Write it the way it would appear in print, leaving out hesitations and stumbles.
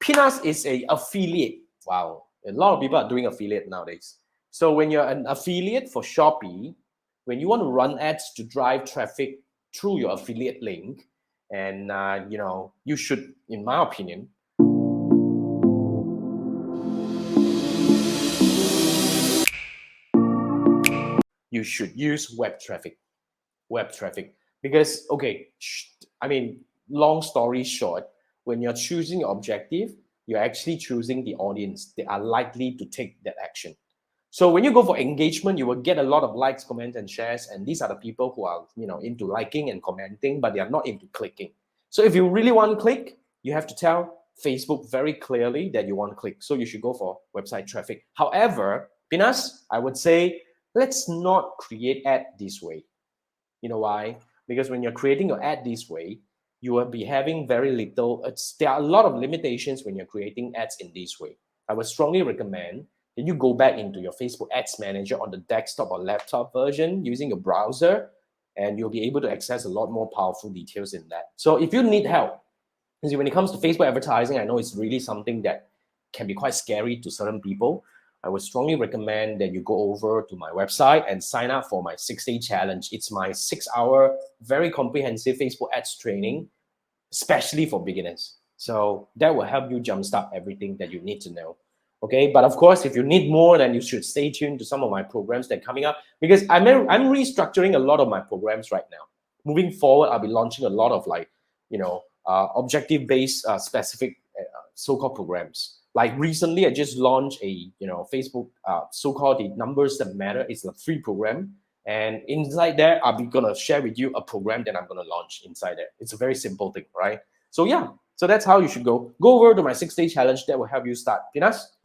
Pinas is a affiliate. Wow, a lot of people are doing affiliate nowadays. So when you're an affiliate for Shopee, when you want to run ads to drive traffic through your affiliate link, and you should, in my opinion, you should use web traffic. Because long story short, when you're choosing your objective, you're actually choosing the audience that are likely to take that action. So when you go for engagement, you will get a lot of likes, comments, and shares, and these are the people who are into liking and commenting, but they are not into clicking. So if you really want to click, you have to tell Facebook very clearly that you want to click. So you should go for website traffic. However, Pinas, I would say let's not create ad this way. You know why? Because when you're creating your ad this way, you will be having very little. There are a lot of limitations when you're creating ads in this way. I would strongly recommend that you go back into your Facebook Ads Manager on the desktop or laptop version using your browser, and you'll be able to access a lot more powerful details in that. So if you need help, because when it comes to Facebook advertising, I know it's really something that can be quite scary to certain people. I would strongly recommend that you go over to my website and sign up for my 6-day challenge. It's my 6-hour, very comprehensive Facebook ads training, especially for beginners. So that will help you jumpstart everything that you need to know. Okay, but of course, if you need more, then you should stay tuned to some of my programs that are coming up, because I'm restructuring a lot of my programs right now. Moving forward, I'll be launching a lot of objective-based specific so-called programs. Like recently, I just launched a Facebook so-called the Numbers That Matter. It's a free program, and inside there, I'll be gonna share with you a program that I'm gonna launch inside there. It's a very simple thing, right? So yeah, so that's how you should go. Go over to my 6-day challenge that will help you start. Pinas.